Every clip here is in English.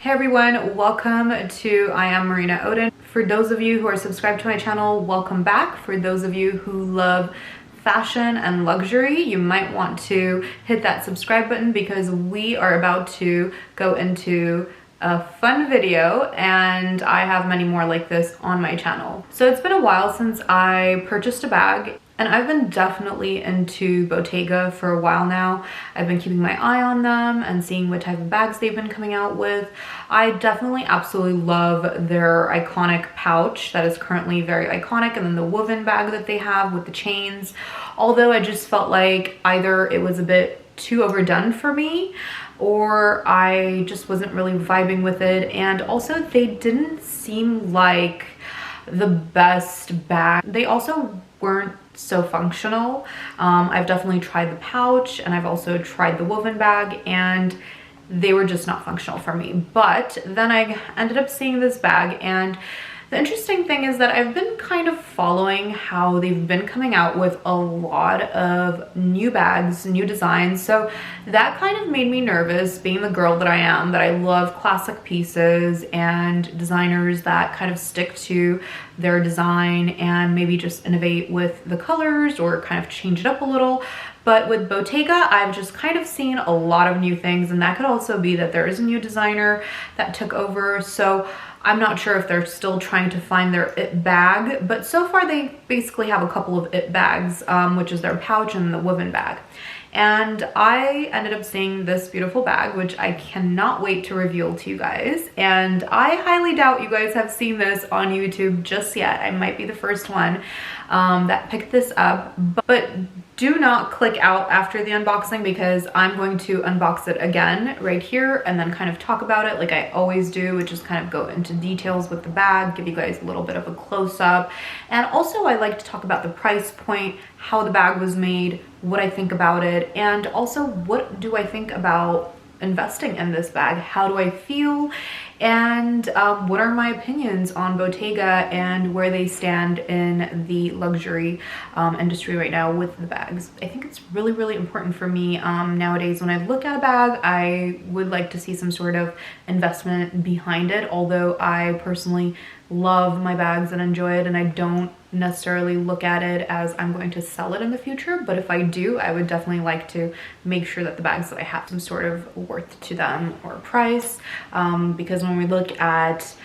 Hey everyone, welcome to I am Marina Odin. For those of you who are subscribed to my channel, welcome back. For those of you who love fashion and luxury, you might want to hit that subscribe button because we are about to go into a fun video and I have many more like this on my channel. So it's been a while since I purchased a bag and I've been definitely into Bottega for a while now. I've been keeping my eye on them and seeing what type of bags they've been coming out with. I definitely absolutely love their iconic pouch that is currently very iconic, and then the woven bag that they have with the chains. Although I just felt like either it was a bit too overdone for me or I just wasn't really vibing with it, and also they didn't seem like the best bag. They also weren't so functional. I've definitely tried the pouch and I've also tried the woven bag and they were just not functional for me. But then I ended up seeing this bag, and the interesting thing is that I've been kind of following how they've been coming out with a lot of new bags, new designs. So that kind of made me nervous, being the girl that I am, that I love classic pieces and designers that kind of stick to their design and maybe just innovate with the colors or kind of change it up a little. But with Bottega, I've just kind of seen a lot of new things, and that could also be that there is a new designer that took over. So I'm not sure if they're still trying to find their it bag, but so far they basically have a couple of it bags, which is their pouch and the woven bag. And I ended up seeing this beautiful bag, which I cannot wait to reveal to you guys. And I highly doubt you guys have seen this on YouTube just yet. I might be the first one that picked this up, but do not click out after the unboxing because I'm going to unbox it again right here and then kind of talk about it like I always do, which is kind of go into details with the bag, give you guys a little bit of a close-up. And also I like to talk about the price point, how the bag was made, what I think about it, and also what do I think about investing in this bag, how do I feel, and what are my opinions on Bottega and where they stand in the luxury industry right now with the bags. I think it's really, really important for me nowadays. When I look at a bag, I would like to see some sort of investment behind it, although I personally love my bags and enjoy it, and I don't necessarily look at it as I'm going to sell it in the future. But if I do, I would definitely like to make sure that the bags that I have some sort of worth to them or price, because when we look at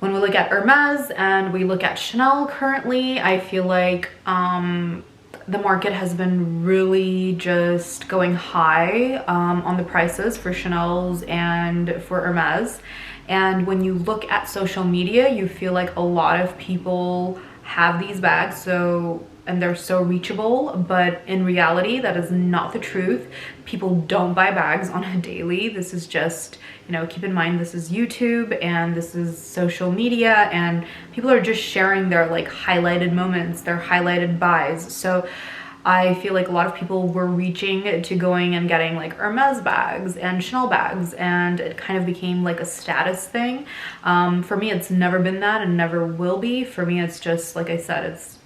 Hermes and we look at Chanel currently, I feel like the market has been really just going high on the prices for Chanel's and for Hermes. And when you look at social media, you feel like a lot of people have these bags, and they're so reachable, but in reality that is not the truth. People don't buy bags on a daily. This is just, you know, keep in mind this is YouTube and this is social media, and people are just sharing their like highlighted moments, their highlighted buys. So I feel like a lot of people were reaching to going and getting like Hermes bags and Chanel bags, and it kind of became like a status thing. For me, it's never been that and never will be. For me, it's just, like I said, it's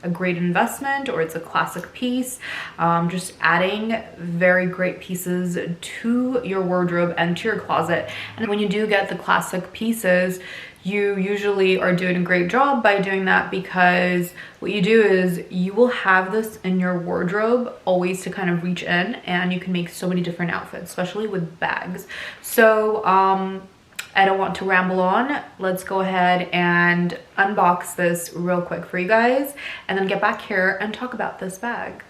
a great investment, or it's a classic piece. Just adding very great pieces to your wardrobe and to your closet. And when you do get the classic pieces, you usually are doing a great job by doing that, because what you do is you will have this in your wardrobe always to kind of reach in, and you can make so many different outfits, especially with bags. So I don't want to ramble on. Let's go ahead and unbox this real quick for you guys and then get back here and talk about this bag.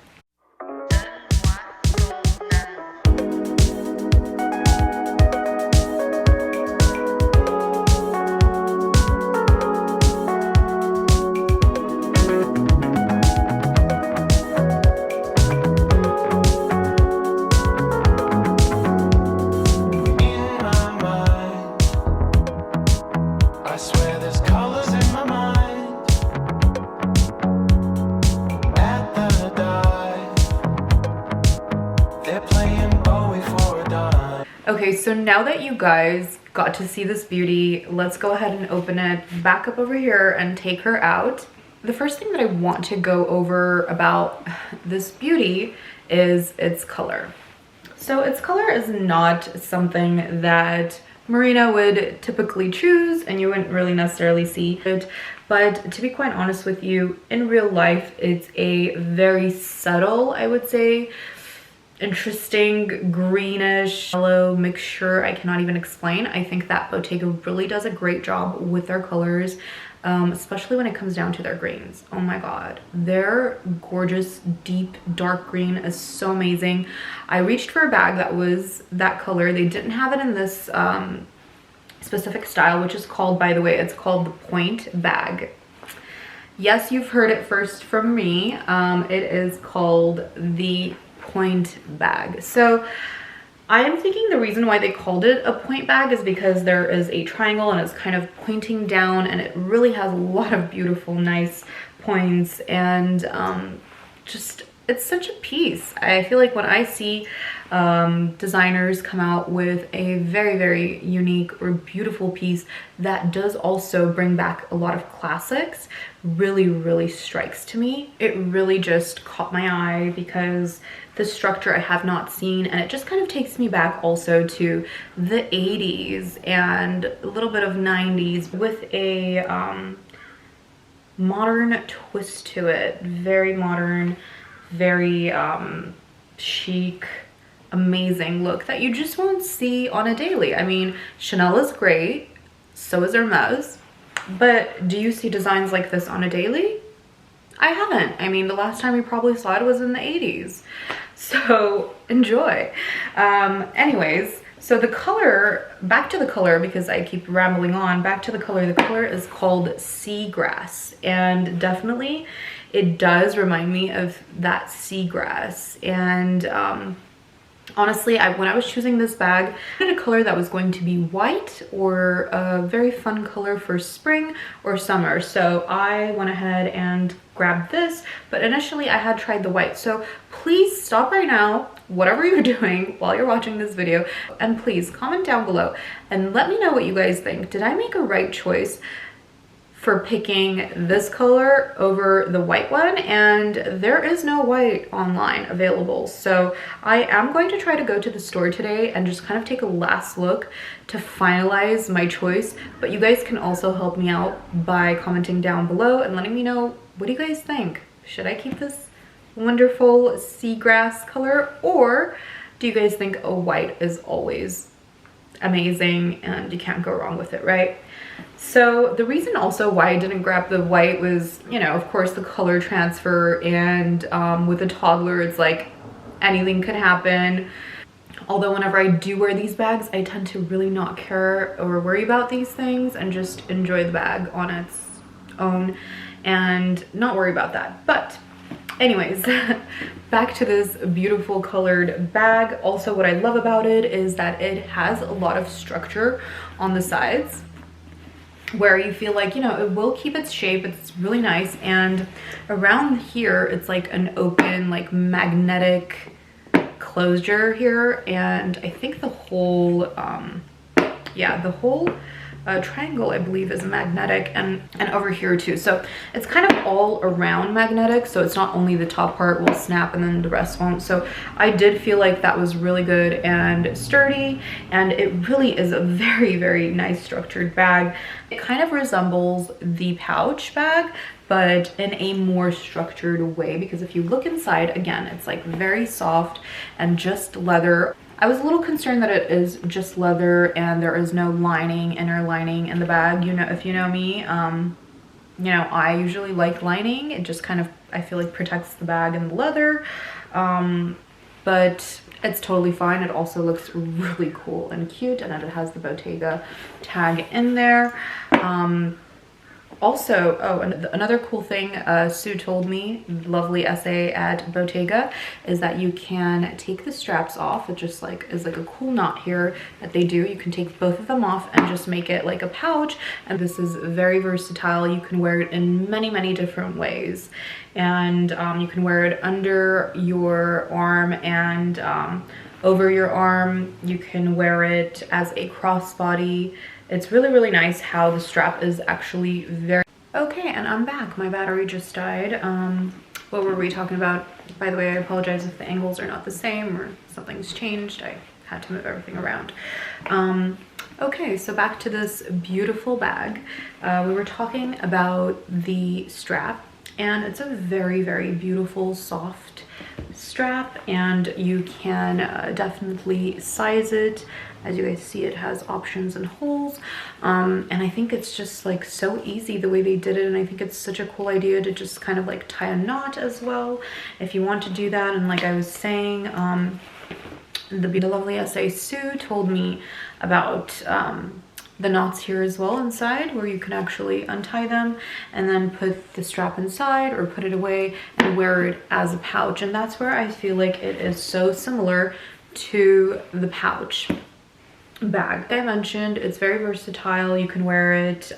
Okay, so now that you guys got to see this beauty, let's go ahead and open it back up over here and take her out. The first thing that I want to go over about this beauty is its color. So its color is not something that Marina would typically choose and you wouldn't really necessarily see it. But to be quite honest with you, in real life, it's a very subtle, I would say, interesting greenish yellow mixture. I cannot even explain. I think that Bottega really does a great job with their colors, especially when it comes down to their greens. Oh my god, their gorgeous deep dark green is so amazing. I reached for a bag that was that color. They didn't have it in this specific style, which is called, by the way, it's called the point bag. Yes, you've heard it first from me. It is called the point bag. So I am thinking the reason why they called it a point bag is because there is a triangle and it's kind of pointing down, and it really has a lot of beautiful, nice points, and just, it's such a piece. I feel like when I see designers come out with a very, very unique or beautiful piece that does also bring back a lot of classics, really, really strikes to me. It really just caught my eye because the structure I have not seen, and it just kind of takes me back also to the 80s and a little bit of 90s with a modern twist to it. Very modern, very chic, amazing look that you just won't see on a daily. I mean, Chanel is great, so is Hermes, but do you see designs like this on a daily? I haven't. I mean, the last time you probably saw it was in the 80s. So enjoy. Anyways, so the color, back to the color, because I keep rambling on, back to the color is called Seagrass, and definitely it does remind me of that seagrass. And honestly, when I was choosing this bag, I had a color that was going to be white or a very fun color for spring or summer. So I went ahead and grabbed this, but initially I had tried the white. So please stop right now, whatever you're doing while you're watching this video, and please comment down below and let me know what you guys think. Did I make a right choice for picking this color over the white one? And there is no white online available, so I am going to try to go to the store today and just kind of take a last look to finalize my choice. But you guys can also help me out by commenting down below and letting me know, what do you guys think? Should I keep this wonderful seagrass color, or do you guys think a white is always amazing and you can't go wrong with it, right? So the reason also why I didn't grab the white was, you know, of course, the color transfer, and with a toddler, it's like anything could happen. Although whenever I do wear these bags, I tend to really not care or worry about these things and just enjoy the bag on its own and not worry about that. But anyways, back to this beautiful colored bag. Also, what I love about it is that it has a lot of structure on the sides, where you feel like, you know, it will keep its shape. It's really nice. And around here, it's like an open, like magnetic closure here. And I think the whole, yeah, the whole triangle, I believe, is magnetic, and over here too. So it's kind of all around magnetic, so it's not only the top part will snap and then the rest won't. So I did feel like that was really good and sturdy, and it really is a very, very nice structured bag. It kind of resembles the pouch bag, but in a more structured way, because if you look inside, again, it's like very soft and just leather. I was a little concerned that it is just leather and there is no lining, inner lining in the bag. You know, if you know me, you know, I usually like lining. It just kind of, I feel like, protects the bag and the leather. But it's totally fine. It also looks really cool and cute, and it has the Bottega tag in there. Also, oh, another cool thing Sue told me, lovely essay at Bottega, is that you can take the straps off. It just like is like a cool knot here that they do. You can take both of them off and just make it like a pouch. And this is very versatile. You can wear it in many, many different ways. And you can wear it under your arm and over your arm. You can wear it as a crossbody. It's really, really nice how the strap is actually very... Okay, and I'm back. My battery just died. What were we talking about? By the way, I apologize if the angles are not the same or something's changed. I had to move everything around. Okay, so back to this beautiful bag. We were talking about the strap, and it's a very beautiful soft strap, and you can definitely size it. As you guys see, it has options and holes, and I think it's just like so easy the way they did it, and I think it's such a cool idea to just kind of like tie a knot as well if you want to do that. And like I was saying, the lovely SA Sue told me about the knots here as well inside, where you can actually untie them and then put the strap inside or put it away and wear it as a pouch. And that's where I feel like it is so similar to the pouch bag. Like I mentioned, it's very versatile. You can wear it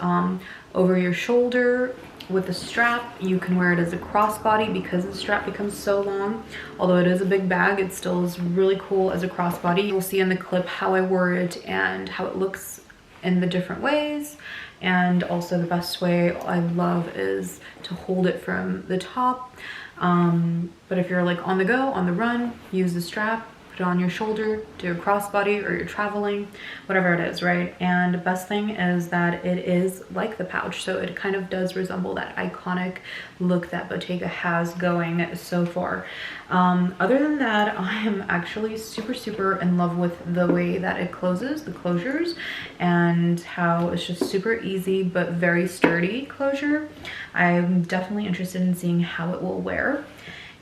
over your shoulder with a strap. You can wear it as a crossbody because the strap becomes so long. Although it is a big bag, it still is really cool as a crossbody. You'll see in the clip how I wore it and how it looks in the different ways. And also the best way I love is to hold it from the top. But if you're like on the go, on the run, use the strap, put it on your shoulder, do a crossbody, or you're traveling, whatever it is, right? And the best thing is that it is like the pouch, so it kind of does resemble that iconic look that Bottega has going so far. Other than that, I am actually super in love with the way that it closes, the closures, and how it's just super easy but very sturdy closure. I'm definitely interested in seeing how it will wear.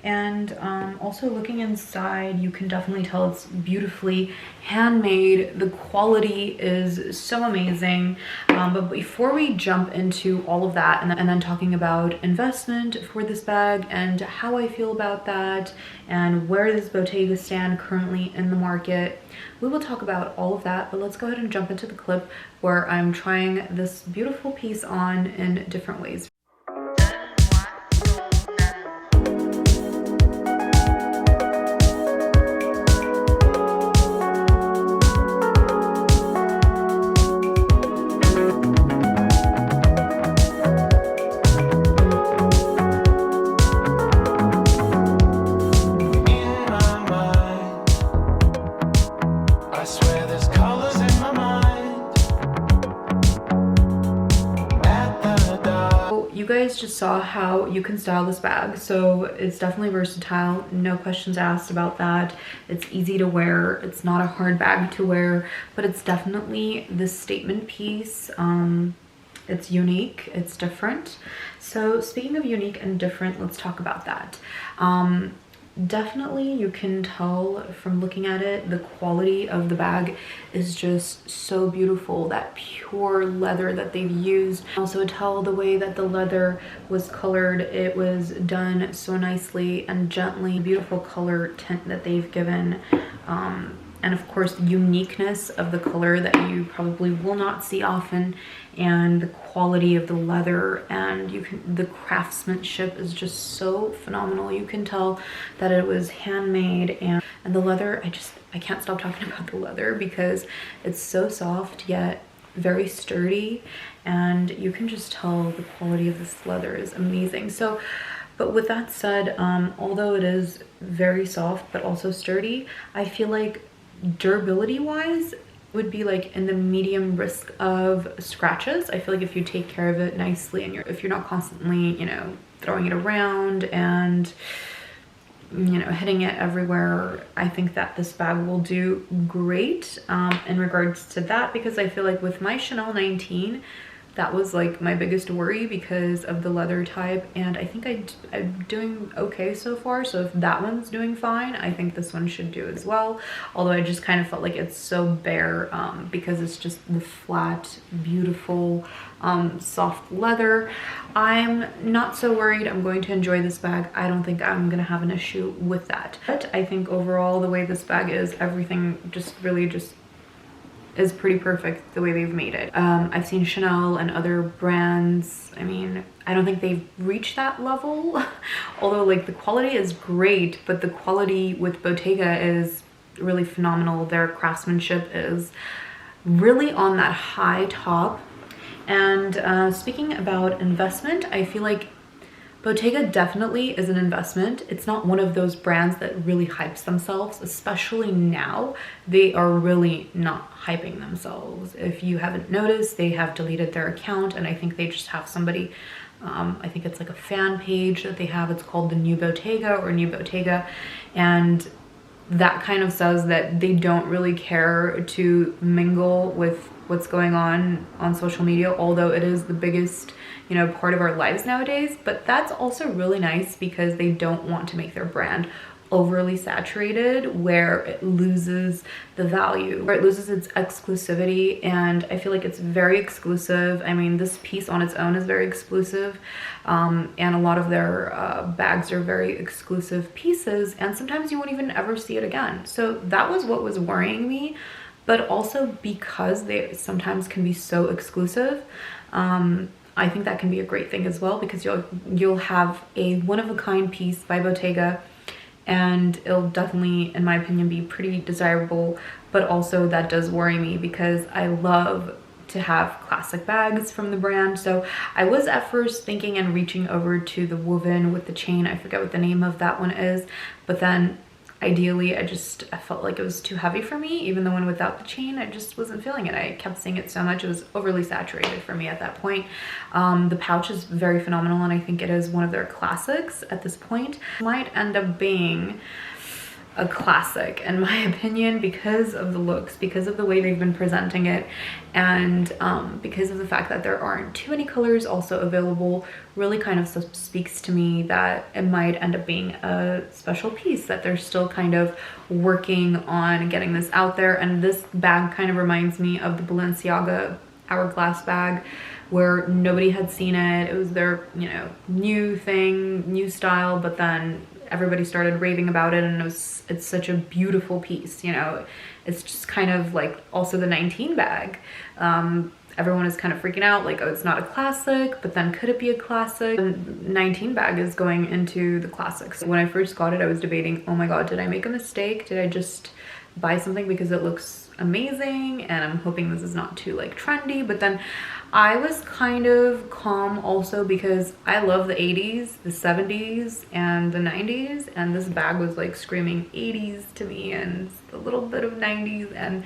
And also looking inside, you can definitely tell it's beautifully handmade. The quality is so amazing. But before we jump into all of that and then talking about investment for this bag and how I feel about that and where does Bottega stand currently in the market, we will talk about all of that. But let's go ahead and jump into the clip where I'm trying this beautiful piece on in different ways. You guys just saw how you can style this bag, so it's definitely versatile, no questions asked about that. It's easy to wear, it's not a hard bag to wear, but it's definitely this statement piece. It's unique, it's different. So speaking of unique and different, let's talk about that. Definitely you can tell from looking at it, the quality of the bag is just so beautiful. That pure leather that they've used. Also tell the way that the leather was colored. It was done so nicely and gently. Beautiful color tint that they've given. And of course the uniqueness of the color that you probably will not see often, and the quality of the leather, and the craftsmanship is just so phenomenal. You can tell that it was handmade, and the leather, I can't stop talking about the leather because it's so soft yet very sturdy, and you can just tell the quality of this leather is amazing. So but with that said, although it is very soft but also sturdy, I feel like durability wise would be like in the medium risk of scratches. I feel like if you take care of it nicely and if you're not constantly, you know, throwing it around and, you know, hitting it everywhere, I think that this bag will do great in regards to that, because I feel like with my Chanel 19, that was like my biggest worry because of the leather type, and I think I'm doing okay so far. So if that one's doing fine, I think this one should do as well. Although I just kind of felt like it's so bare because it's just the flat, beautiful, soft leather. I'm not so worried. I'm going to enjoy this bag. I don't think I'm gonna have an issue with that. But I think overall the way this bag is, everything just really just is pretty perfect the way they've made it. I've seen Chanel and other brands. I mean, I don't think they've reached that level, although like the quality is great, but the quality with Bottega is really phenomenal. Their craftsmanship is really on that high top. And speaking about investment, I feel like Bottega definitely is an investment. It's not one of those brands that really hypes themselves, especially now. They are really not hyping themselves. If you haven't noticed, they have deleted their account, and I think they just have somebody, I think it's like a fan page that they have. It's called the New Bottega or New Bottega, and that kind of says that they don't really care to mingle with what's going on social media, although it is the biggest, you know, part of our lives nowadays. But that's also really nice because they don't want to make their brand overly saturated where it loses the value, where it loses its exclusivity. And I feel like it's very exclusive. I mean, this piece on its own is very exclusive, and a lot of their bags are very exclusive pieces, and sometimes you won't even ever see it again. So that was what was worrying me. But also because they sometimes can be so exclusive, I think that can be a great thing as well, because you'll have a one-of-a-kind piece by Bottega, and it'll definitely, in my opinion, be pretty desirable. But also that does worry me because I love to have classic bags from the brand. So I was at first thinking and reaching over to the woven with the chain. I forget what the name of that one is, but then ideally I felt like it was too heavy for me. Even the one without the chain, I just wasn't feeling it. I kept seeing it so much, it was overly saturated for me at that point. The pouch is very phenomenal, and I think it is one of their classics at this point. It might end up being a classic in my opinion because of the looks, because of the way they've been presenting it, and because of the fact that there aren't too many colors also available. Really kind of speaks to me that it might end up being a special piece, that they're still kind of working on getting this out there. And this bag kind of reminds me of the Balenciaga hourglass bag, where nobody had seen it. It was their, you know, new thing, new style, but then everybody started raving about it, and it's such a beautiful piece, you know. It's just kind of like also the 19 bag. Everyone is kind of freaking out, like, oh, it's not a classic, but then could it be a classic? The 19 bag is going into the classics. When I first got it, I was debating, oh my god, did I make a mistake? Did I just buy something because it looks amazing and I'm hoping this is not too like trendy? But then I was kind of calm also because I love the 80s, the 70s, and the 90s, and this bag was like screaming 80s to me and a little bit of 90s, and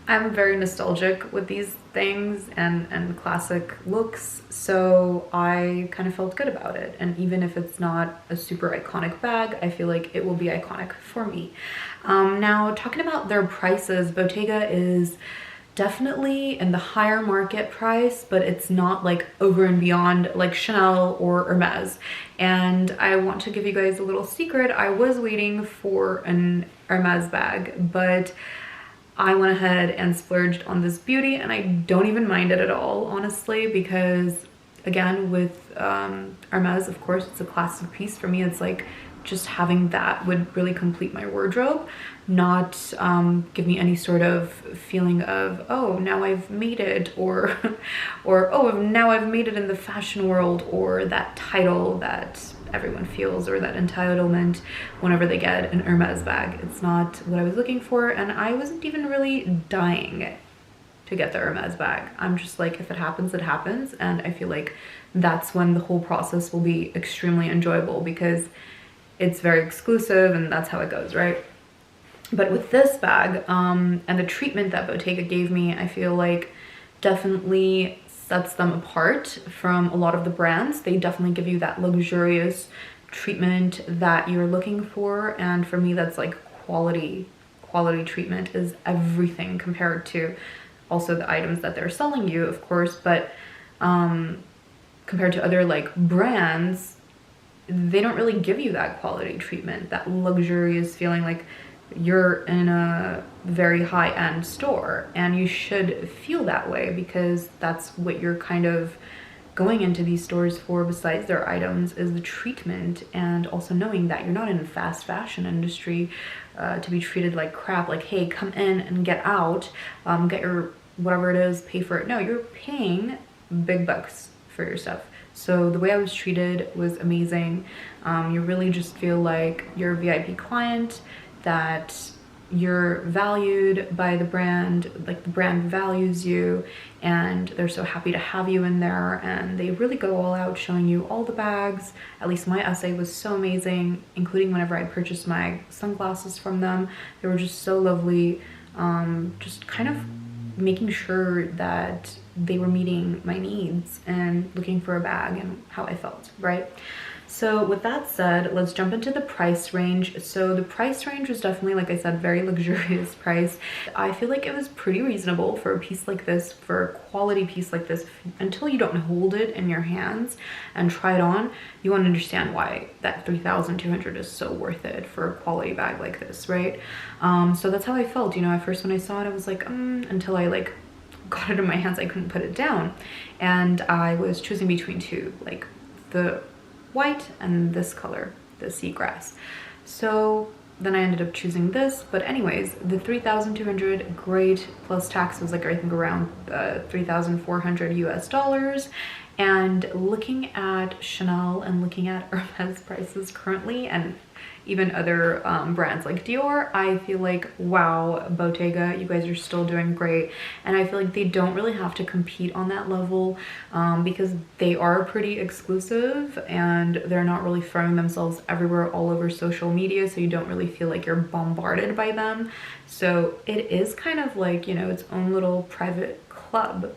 I'm very nostalgic with these things and classic looks, so I kind of felt good about it. And even if it's not a super iconic bag, I feel like it will be iconic for me. Now, talking about their prices, Bottega is definitely in the higher market price, but it's not like over and beyond like Chanel or Hermes. And I want to give you guys a little secret. I was waiting for an Hermes bag, but I went ahead and splurged on this beauty, and I don't even mind it at all, honestly, because again, with Hermes, of course, it's a classic piece. For me, it's like just having that would really complete my wardrobe, not give me any sort of feeling of, oh, now I've made it, or oh, now I've made it in the fashion world, or that title that everyone feels, or that entitlement whenever they get an Hermes bag. It's not what I was looking for, and I wasn't even really dying to get the Hermes bag. I'm just like, if it happens, it happens, and I feel like that's when the whole process will be extremely enjoyable, because it's very exclusive and that's how it goes, right? But with this bag, and the treatment that Bottega gave me, I feel like definitely sets them apart from a lot of the brands. They definitely give you that luxurious treatment that you're looking for, and for me, that's like quality treatment is everything compared to also the items that they're selling you, of course, but compared to other like brands, they don't really give you that quality treatment, that luxurious feeling like you're in a very high-end store. And you should feel that way, because that's what you're kind of going into these stores for, besides their items, is the treatment, and also knowing that you're not in the fast fashion industry to be treated like crap, like, hey, come in and get out, get your whatever it is, pay for it. No, you're paying big bucks for your stuff. So the way I was treated was amazing. You really just feel like you're a VIP client, that you're valued by the brand, like the brand values you, and they're so happy to have you in there, and they really go all out showing you all the bags. At least my essay was so amazing, including whenever I purchased my sunglasses from them. They were just so lovely, just kind of making sure that they were meeting my needs and looking for a bag and how I felt, right? So with that said, let's jump into the price range. So the price range was definitely, like I said, very luxurious price. I feel like it was pretty reasonable for a piece like this, for a quality piece like this. Until you don't hold it in your hands and try it on, you won't understand why that $3,200 is so worth it for a quality bag like this, right? So that's how I felt, you know. At first when I saw it, I was like, until I like got it in my hands, I couldn't put it down. And I was choosing between two, like the white and this color, the seagrass. So then I ended up choosing this. But anyways, the $3,200, great, plus tax was like I think around $3,400 US. And looking at Chanel and looking at Hermes prices currently, and even other brands like Dior, I feel like, wow, Bottega, you guys are still doing great. And I feel like they don't really have to compete on that level because they are pretty exclusive and they're not really throwing themselves everywhere all over social media, so you don't really feel like you're bombarded by them. So it is kind of like, you know, its own little private club.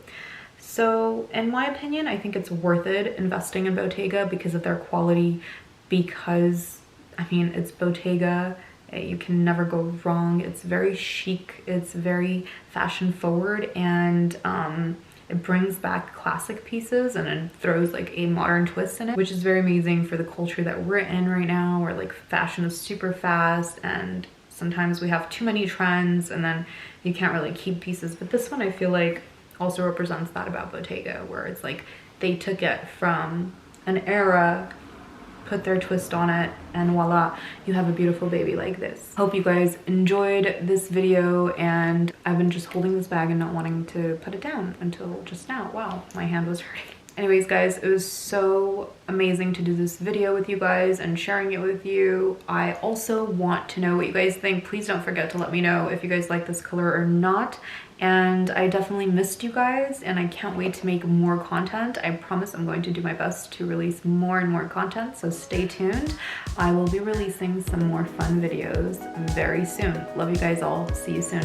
So in my opinion, I think it's worth it investing in Bottega because of their quality, because I mean, it's Bottega, you can never go wrong. It's very chic, it's very fashion forward, and it brings back classic pieces and it throws like a modern twist in it, which is very amazing for the culture that we're in right now, where like fashion is super fast and sometimes we have too many trends and then you can't really keep pieces. But this one I feel like also represents that about Bottega, where it's like they took it from an era, put their twist on it, and voila, you have a beautiful baby like this. Hope you guys enjoyed this video, and I've been just holding this bag and not wanting to put it down until just now. Wow, my hand was hurting. Anyways guys, it was so amazing to do this video with you guys and sharing it with you. I also want to know what you guys think. Please don't forget to let me know if you guys like this color or not. And I definitely missed you guys, and I can't wait to make more content. I promise I'm going to do my best to release more and more content, so stay tuned. I will be releasing some more fun videos very soon. Love you guys all. See you soon.